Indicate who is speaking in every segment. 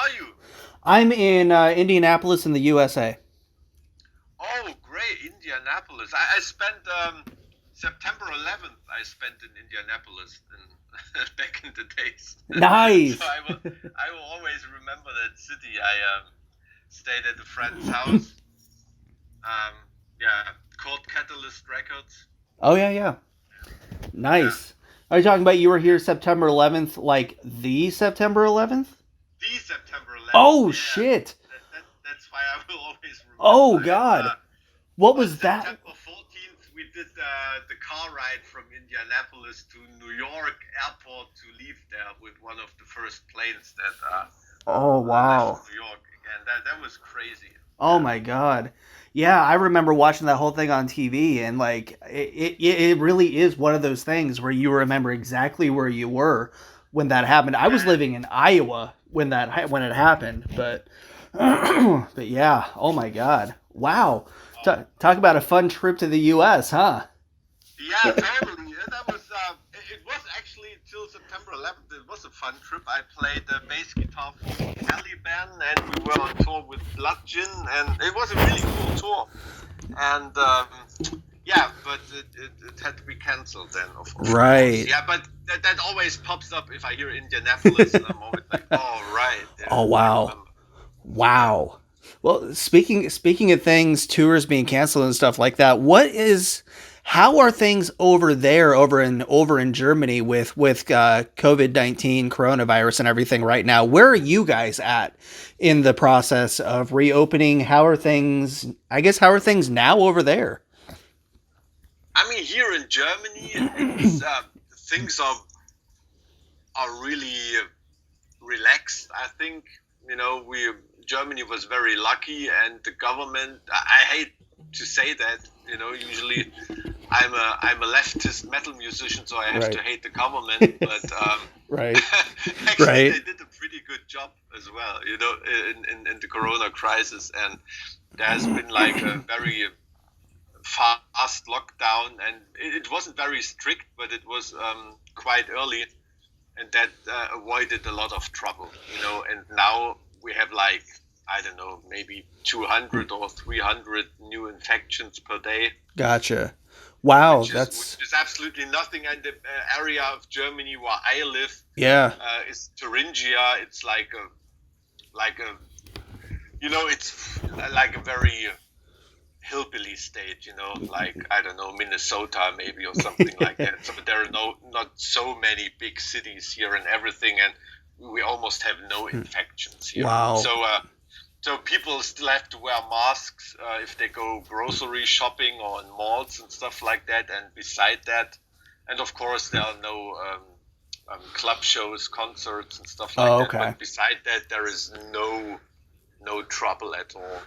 Speaker 1: are you?
Speaker 2: I'm in Indianapolis in the USA.
Speaker 1: Oh, great, Indianapolis. I spent September 11th. I spent in Indianapolis back in the days. So
Speaker 2: Nice.
Speaker 1: I will always remember that city. I stayed at a friend's house. Um, yeah, called Catalyst Records.
Speaker 2: Oh yeah, yeah.
Speaker 1: Yeah,
Speaker 2: Nice. Are you talking about you were here September 11th, like the September 11th?
Speaker 1: the September 11th.
Speaker 2: Oh
Speaker 1: Yeah,
Speaker 2: shit.
Speaker 1: that's why I will always remember.
Speaker 2: Oh
Speaker 1: And
Speaker 2: god. What
Speaker 1: on
Speaker 2: was that?
Speaker 1: September 14th, we did the car ride from Indianapolis to New York airport to leave there with one of the first planes that
Speaker 2: Oh
Speaker 1: left
Speaker 2: wow.
Speaker 1: New York. And that was crazy.
Speaker 2: Oh
Speaker 1: Yeah.
Speaker 2: my god. Yeah, I remember watching that whole thing on TV, and like it really is one of those things where you remember exactly where you were when that happened. I was
Speaker 1: Yeah.
Speaker 2: living in Iowa when it happened, but but yeah, oh my god. Wow.
Speaker 1: Oh.
Speaker 2: Talk about a fun trip to the US, huh?
Speaker 1: Yeah, totally. Yeah, that was. It was actually till September 11th. It was a fun trip. I played bass guitar for the Caliban, and we were on tour with Bludgeon, and it was a really cool tour. And yeah, but it had to be cancelled then, of course.
Speaker 2: Right.
Speaker 1: Yeah, but that always pops up if I hear Indianapolis. I'm always like, oh right, yeah,
Speaker 2: Oh
Speaker 1: I
Speaker 2: wow.
Speaker 1: remember. Yeah.
Speaker 2: Wow. Well, speaking of things, tours being canceled and stuff like that, how are things over there, over in Germany with COVID-19 coronavirus and everything right now? Where are you guys at in the process of reopening? How are things? I guess how are things now over there?
Speaker 1: I mean, here in Germany, it's things are really relaxed. I think we Germany was very lucky, and the government. I hate to say that. Usually I'm a leftist metal musician, so I have to
Speaker 2: Right.
Speaker 1: hate the government. But
Speaker 2: Right.
Speaker 1: actually,
Speaker 2: Right.
Speaker 1: they did a pretty good job as well. In the Corona crisis, and there has been like a very fast lockdown, and it wasn't very strict, but it was quite early, and that avoided a lot of trouble. And now we have like I don't know, maybe 200 or 300 new infections per day,
Speaker 2: Gotcha. Wow.
Speaker 1: which is absolutely nothing. And the area of Germany where I live
Speaker 2: Yeah.
Speaker 1: is Thuringia. It's like a it's like a very hillbilly state. Like I don't know, Minnesota maybe or something like that. So there are not so many big cities here and everything, and we almost have no infections here.
Speaker 2: Wow.
Speaker 1: So people still have to wear masks if they go grocery shopping or in malls and stuff like that. And beside that, and of course there are no club shows, concerts, and stuff like
Speaker 2: Oh,
Speaker 1: that.
Speaker 2: okay.
Speaker 1: But beside that, there is no trouble at all,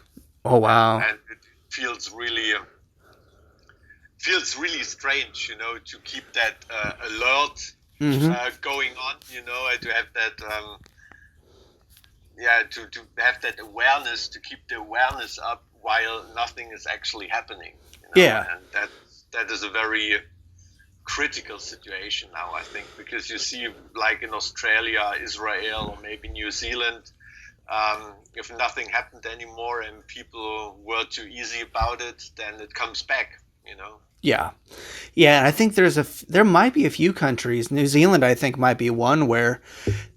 Speaker 2: Oh,
Speaker 1: and
Speaker 2: wow.
Speaker 1: and it feels really strange, to keep that alert
Speaker 2: Mm-hmm.
Speaker 1: going on, and to have that. Yeah, to have that awareness, to keep the awareness up while nothing is actually happening,
Speaker 2: Yeah.
Speaker 1: and that is a very critical situation now, I think, because you see, like in Australia, Israel, or maybe New Zealand, if nothing happened anymore and people were too easy about it, then it comes back.
Speaker 2: Yeah. Yeah, and I think there might be a few countries. New Zealand, I think, might be one where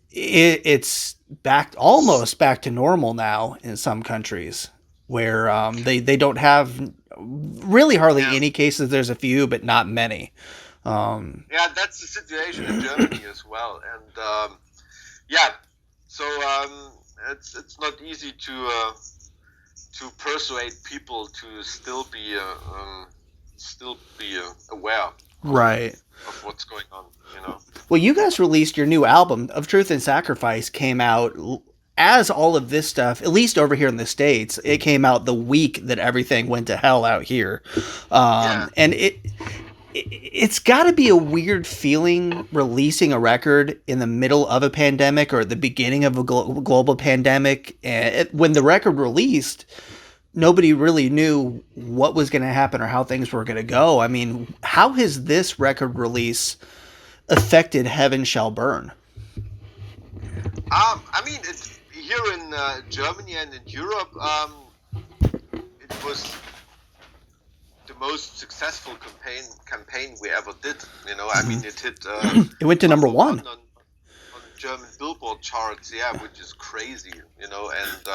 Speaker 2: it's almost back to normal now in some countries where they don't have really hardly
Speaker 1: Yeah,
Speaker 2: any cases. There's a few, but not many. Um,
Speaker 1: yeah, that's the situation in Germany as well, and yeah, so it's not easy to persuade people to still be aware of
Speaker 2: right.
Speaker 1: of what's going on.
Speaker 2: Well, you guys released your new album of Truth and Sacrifice came out as all of this stuff, at least over here in the States, it came out the week that everything went to hell out here.
Speaker 1: Yeah.
Speaker 2: And it's got to be a weird feeling releasing a record in the middle of a pandemic or at the beginning of a global pandemic. And when the record released, nobody really knew what was going to happen or how things were going to go. I mean, how has this record release affected Heaven Shall Burn?
Speaker 1: I mean, here in Germany and in Europe, it was the most successful campaign we ever did. You know, I mean, it hit.
Speaker 2: It went to number one
Speaker 1: on German Billboard charts. Yeah, which is crazy. You know, and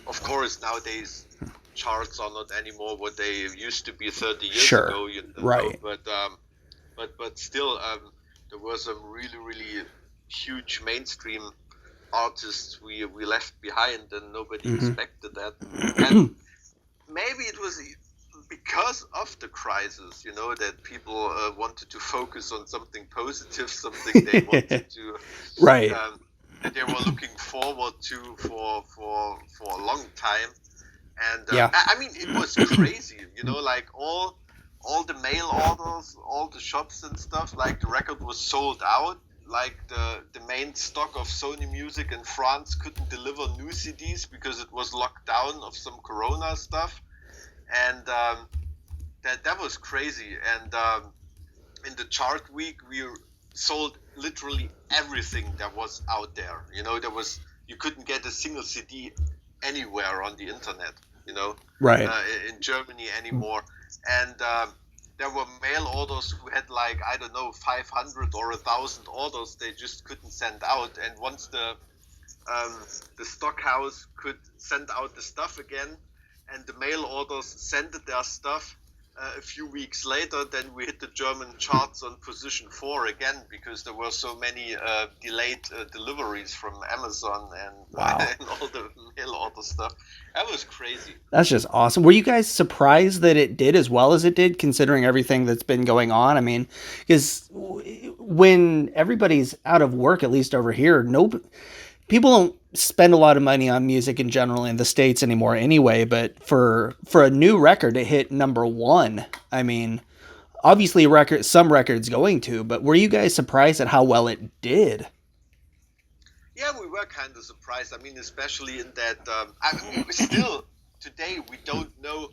Speaker 1: of course nowadays charts are not anymore what they used to be 30 years ago. You know,
Speaker 2: right?
Speaker 1: But still, there were some really huge mainstream artists we left behind, and nobody expected that. And maybe it was because of the crisis, you know, that people wanted to focus on something positive, something they wanted to,
Speaker 2: right?
Speaker 1: That they were looking forward to for a long time. And I mean, it was crazy, you know, like all the mail orders, all the shops and stuff, like the record was sold out. Like the main stock of Sony Music in France couldn't deliver new CDs because it was locked down of some Corona stuff, and that was crazy. And in the chart week, we sold literally everything that was out there. You know, you couldn't get a single CD anywhere on the internet. You know,
Speaker 2: right?
Speaker 1: In Germany anymore, and there were mail orders who had like, I don't know, 500 or 1,000 orders they just couldn't send out. And once the stock house could send out the stuff again, and the mail orders sent their stuff a few weeks later, then we hit the German charts on position 4 again, because there were so many delayed deliveries from Amazon and, and all the mail order stuff. That was crazy.
Speaker 2: That's just awesome. Were you guys surprised that it did as well as it did, considering everything that's been going on? I mean, because when everybody's out of work, at least over here, people don't spend a lot of money on music in general in the States anymore anyway, but for a new record to hit number one, I mean, obviously some records going to, but were you guys surprised at how well it did?
Speaker 1: Yeah, we were kind of surprised. I mean, especially in that, still today, we don't know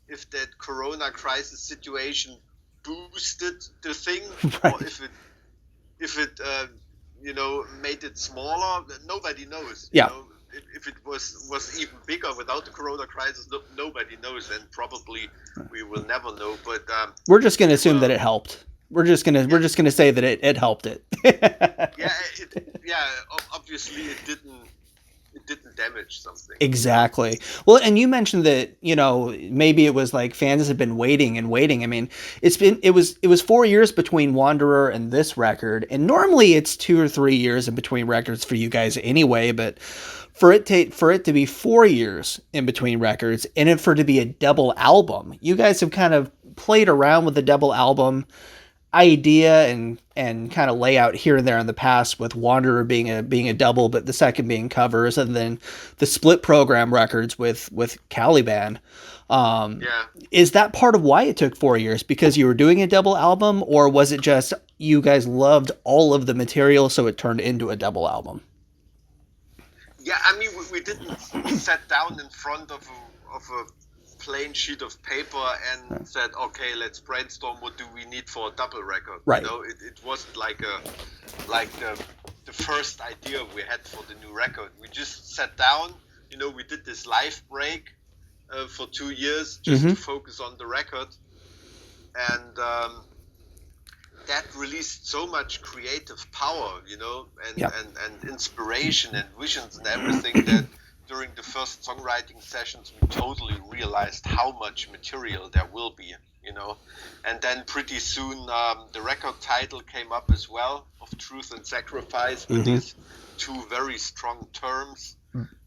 Speaker 1: if that Corona crisis situation boosted the thing, right, or if it you know, made it smaller. Nobody knows.
Speaker 2: Yeah.
Speaker 1: You know, if it was even bigger without the Corona crisis, nobody knows, and probably we will never know. But
Speaker 2: we're just going to assume that it helped. We're just gonna say that it helped it.
Speaker 1: Obviously it didn't damage something.
Speaker 2: Exactly. Well, and you mentioned that, you know, maybe it was like fans have been waiting and waiting. I mean, it was 4 years between Wanderer and this record, and normally it's 2 or 3 years in between records for you guys anyway, but for it to be 4 years in between records, and for it to be a double album, you guys have kind of played around with the double album idea and kind of layout here and there in the past, with Wanderer being a double, but the second being covers, and then the split program records with Caliban. Is that part of why it took 4 years, because you were doing a double album, or was it just you guys loved all of the material so it turned into a double album?
Speaker 1: Yeah, I mean, we didn't sit down in front of a plain sheet of paper and said, okay, let's brainstorm what do we need for a double record.
Speaker 2: Right.
Speaker 1: You know, it wasn't like the first idea we had for the new record. We just sat down, you know, we did this live break for 2 years just to focus on the record, and that released so much creative power, you know, and inspiration and visions and everything, that during the first songwriting sessions, we totally realized how much material there will be, you know. And then pretty soon, the record title came up as well, of Truth and Sacrifice, with these two very strong terms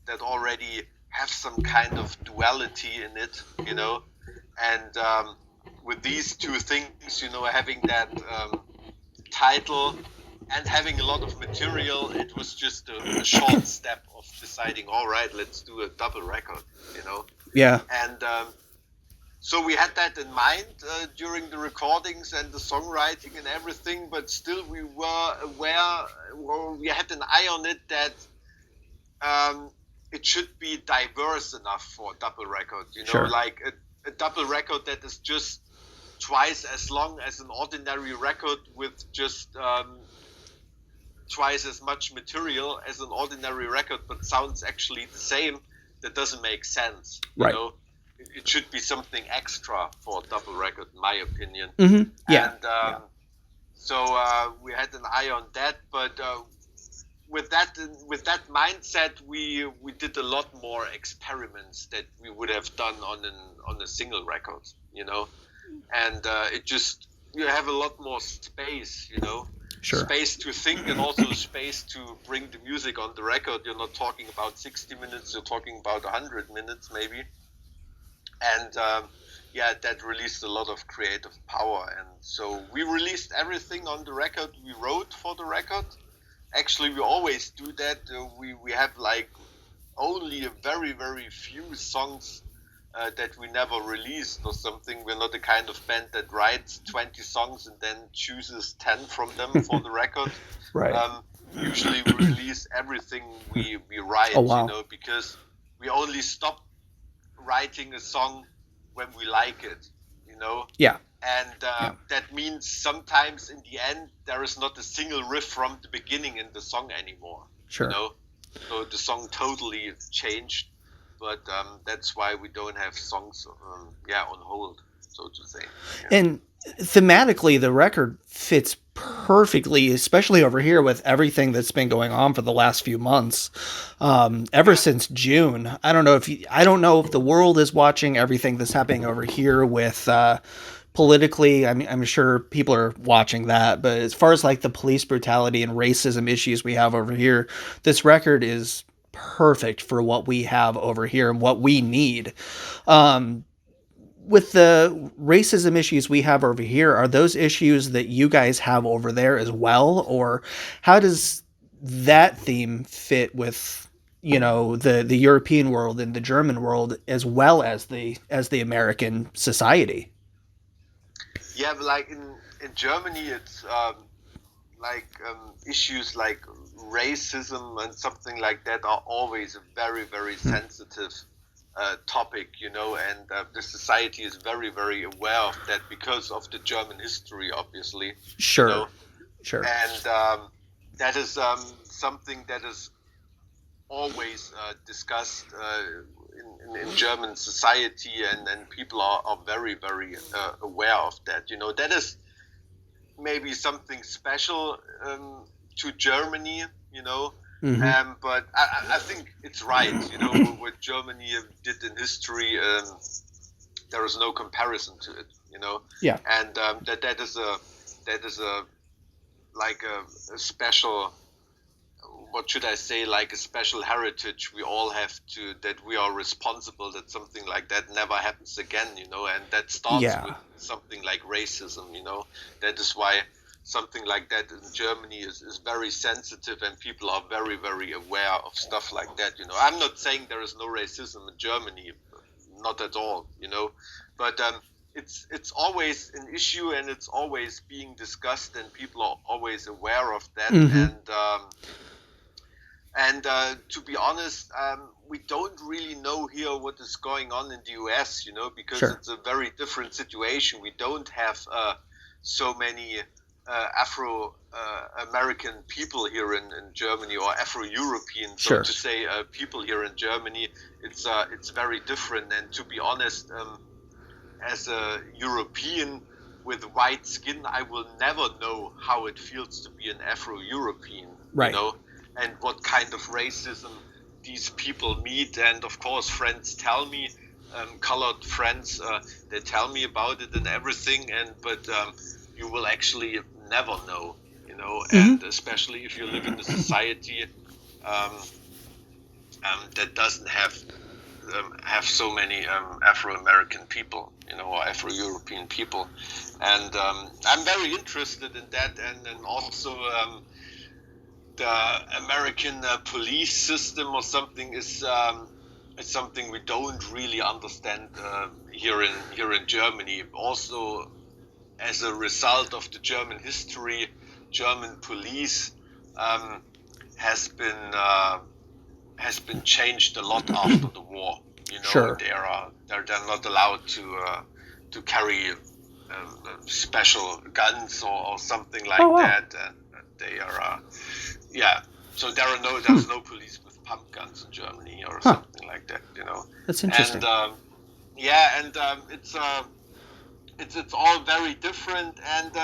Speaker 1: that already have some kind of duality in it, you know. And with these two things, you know, having that title and having a lot of material, it was just a short step of deciding, all right, let's do a double record, you know.
Speaker 2: Yeah.
Speaker 1: And so we had that in mind during the recordings and the songwriting and everything, but still we were aware, or we had an eye on it, that it should be diverse enough for a double record, you know.
Speaker 2: Sure.
Speaker 1: Like a double record that is just twice as long as an ordinary record, with just twice as much material as an ordinary record, but sounds actually the same, that doesn't make sense. You
Speaker 2: Right.
Speaker 1: know, it should be something extra for a double record, in my opinion.
Speaker 2: Mm-hmm. Yeah.
Speaker 1: And so we had an eye on that, but with that mindset, we did a lot more experiments that we would have done on a single record, you know, and it just, you have a lot more space, you know.
Speaker 2: Sure.
Speaker 1: Space to think, and also space to bring the music on the record. You're not talking about 60 minutes, you're talking about 100 minutes maybe. And that released a lot of creative power. And so we released everything on the record we wrote for the record. Actually, we always do that. We have like only a very, very few songs that we never released or something. We're not the kind of band that writes 20 songs and then chooses 10 from them for the record.
Speaker 2: Right.
Speaker 1: Usually we release everything we write,
Speaker 2: Oh, wow.
Speaker 1: you know, because we only stop writing a song when we like it, you know.
Speaker 2: Yeah.
Speaker 1: And that means sometimes in the end there is not a single riff from the beginning in the song anymore.
Speaker 2: Sure.
Speaker 1: You know, so the song totally changed. But that's why we don't have songs, on hold, so to say. Yeah.
Speaker 2: And thematically, the record fits perfectly, especially over here with everything that's been going on for the last few months, ever since June. I don't know if the world is watching everything that's happening over here with politically. I'm sure people are watching that, but as far as like the police brutality and racism issues we have over here, this record is perfect for what we have over here and what we need. With the racism issues we have over here, are those issues that you guys have over there as well? Or how does that theme fit with, you know, the European world and the German world, as well as the American society?
Speaker 1: Yeah, but like in Germany, it's issues like racism and something like that are always a very, very sensitive topic, you know, and the society is very, very aware of that because of the German history, obviously.
Speaker 2: Sure.
Speaker 1: You know?
Speaker 2: Sure.
Speaker 1: And that is something that is always discussed in German society, and people are very, very aware of that. You know, that is maybe something special to Germany, you know.
Speaker 2: Mm-hmm.
Speaker 1: But I think it's right, you know, what Germany did in history. There is no comparison to it, you know.
Speaker 2: Yeah.
Speaker 1: And that is a special, what should I say, like a special heritage we all have to, that we are responsible that something like that never happens again, you know. And that starts with something like racism, you know. That is why something like that in Germany is very sensitive, and people are very, very aware of stuff like that, you know. I'm not saying there is no racism in Germany, not at all, you know, but it's always an issue, and it's always being discussed, and people are always aware of that.
Speaker 2: Mm-hmm.
Speaker 1: And to be honest, we don't really know here what is going on in the US, you know, because it's a very different situation. We don't have so many Afro-American people here in Germany, or Afro-European, so to say, people here in Germany. It's very different. And to be honest, as a European with white skin, I will never know how it feels to be an Afro-European,
Speaker 2: right.
Speaker 1: You know, and what kind of racism these people meet. And of course, friends tell me, colored friends, they tell me about it and everything. But you will actually never know, you know, and especially if you live in a society that doesn't have so many Afro-American people, you know, or Afro-European people. And I'm very interested in that, and also the American police system or something is something we don't really understand here in Germany. Also, as a result of the German history, German police has been changed a lot after the war. You know, they're not allowed to carry special guns or something like that. And they are yeah. So there's no police with pump guns in Germany or something like that,
Speaker 2: That's interesting.
Speaker 1: And yeah, and it's all very different, and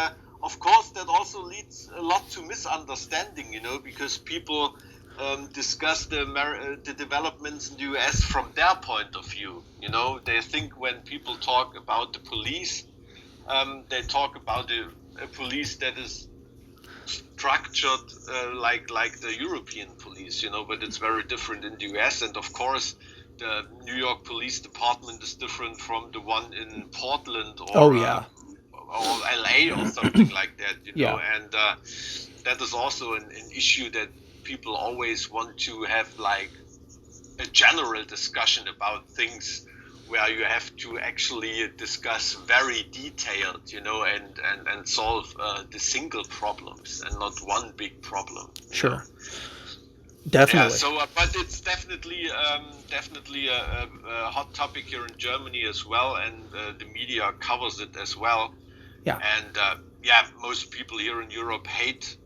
Speaker 1: of course that also leads a lot to misunderstanding, because people discuss the developments in the US from their point of view. They think when people talk about the police, they talk about a police that is structured like the European police, but it's very different in the US. And of course, the New York Police Department is different from the one in Portland or LA or something like that, And that is also an issue that people always want to have like a general discussion about things where you have to actually discuss very detailed, and solve the single problems and not one big problem.
Speaker 2: Sure. Definitely.
Speaker 1: Yeah, so, but it's definitely a hot topic here in Germany as well, and the media covers it as well.
Speaker 2: Yeah.
Speaker 1: And most people here in Europe hate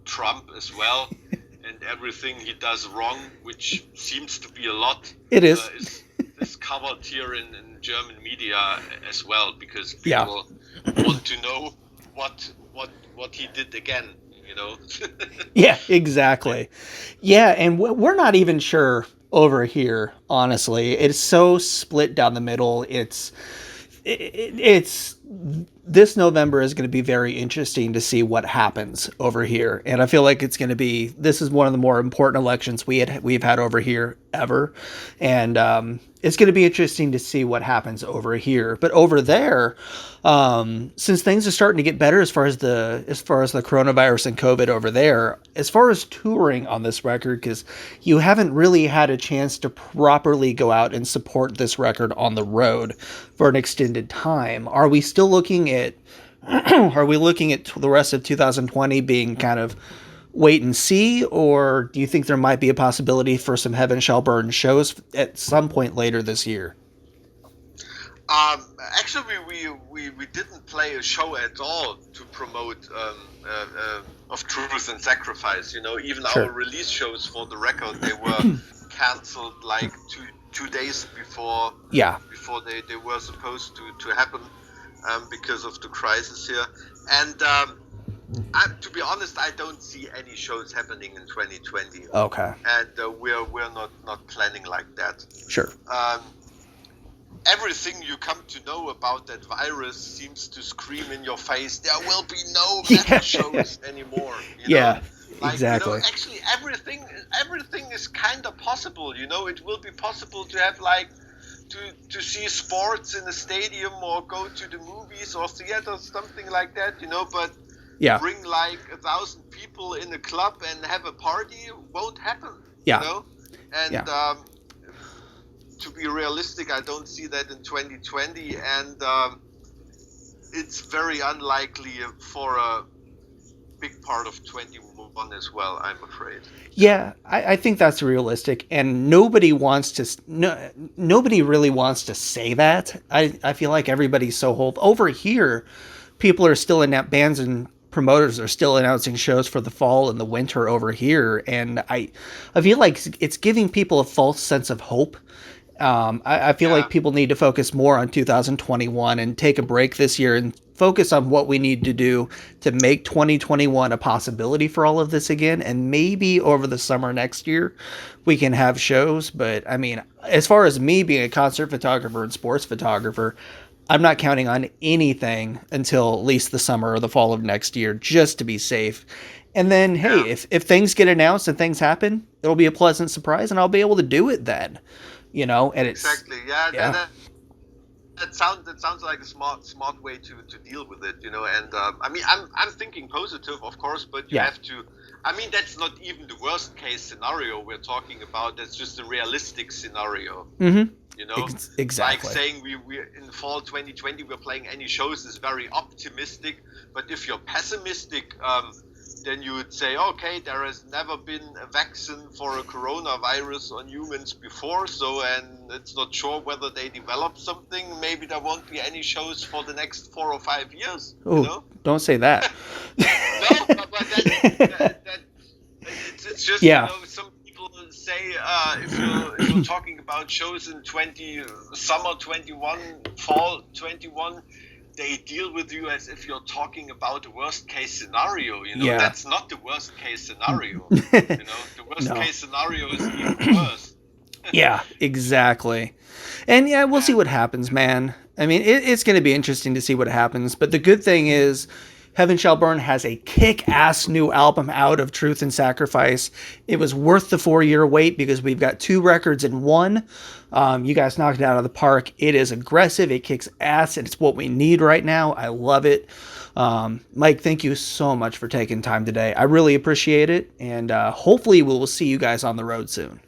Speaker 1: Trump as well, and everything he does wrong, which seems to be a lot.
Speaker 2: It is.
Speaker 1: Is covered here in German media as well, because people want to know what he did again.
Speaker 2: Yeah, exactly. Yeah, and we're not even sure over here, honestly. It's so split down the middle. It's this November is going to be very interesting to see what happens over here, and I feel like this is one of the more important elections we've had over here ever, and it's going to be interesting to see what happens over here. But over there, since things are starting to get better as far as the coronavirus and COVID over there, as far as touring on this record, because you haven't really had a chance to properly go out and support this record on the road for an extended time. Are we still looking at the rest of 2020 being kind of wait and see, or do you think there might be a possibility for some Heaven Shall Burn shows at some point later this year?
Speaker 1: Actually, we didn't play a show at all to promote Of Truth and Sacrifice. Even
Speaker 2: Sure.
Speaker 1: Our release shows for the record, they were cancelled like two days before.
Speaker 2: Yeah.
Speaker 1: Before they were supposed to happen, because of the crisis here. And to be honest, I don't see any shows happening in 2020.
Speaker 2: Okay.
Speaker 1: And we're not planning like that.
Speaker 2: Sure.
Speaker 1: Everything you come to know about that virus seems to scream in your face, there will be no metal shows anymore.
Speaker 2: Exactly.
Speaker 1: Actually, everything is kind of possible. It will be possible to have to see sports in a stadium or go to the movies or theater, something like that. But bring like 1,000 people in a club and have a party won't happen. And to be realistic, I don't see that in 2020, and it's very unlikely for a big part of 21 as well, I'm afraid.
Speaker 2: Yeah, I think that's realistic, and nobody really wants to say that. I feel like everybody's so over here. People are still bands and promoters are still announcing shows for the fall and the winter over here, and I feel like it's giving people a false sense of hope. I feel like people need to focus more on 2021 and take a break this year and focus on what we need to do to make 2021 a possibility for all of this again. And maybe over the summer next year, we can have shows. But I mean, as far as me being a concert photographer and sports photographer, I'm not counting on anything until at least the summer or the fall of next year, just to be safe. And then, hey, if things get announced and things happen, it'll be a pleasant surprise and I'll be able to do it then. And it's
Speaker 1: exactly, that sounds like a smart way to deal with it, And I mean, I'm thinking positive, of course, but you have to. I mean, that's not even the worst case scenario we're talking about. That's just a realistic scenario.
Speaker 2: Mm-hmm.
Speaker 1: Like
Speaker 2: Exactly.
Speaker 1: saying we in fall 2020 we're playing any shows is very optimistic. But if you're pessimistic, then you would say, okay, there has never been a vaccine for a coronavirus on humans before, and it's not sure whether they develop something. Maybe there won't be any shows for the next 4 or 5 years.
Speaker 2: Oh, don't say that.
Speaker 1: No, but It's just,
Speaker 2: Yeah.
Speaker 1: some people say if you're talking about shows in summer 21, fall 21, they deal with you as if you're talking about the worst case scenario.
Speaker 2: Yeah.
Speaker 1: That's not the worst case scenario. The worst
Speaker 2: No.
Speaker 1: case scenario is even worse.
Speaker 2: Yeah, exactly. And yeah, we'll see
Speaker 1: And
Speaker 2: what happens, man. I mean, it's going to be interesting to see what happens. But the good thing is, Heaven Shall Burn has a kick-ass new album out of Truth and Sacrifice. It was worth the 4-year wait because we've got 2 records in one. You guys knocked it out of the park. It is aggressive. It kicks ass. And it's what we need right now. I love it. Mike, thank you so much for taking time today. I really appreciate it. And hopefully we will see you guys on the road soon.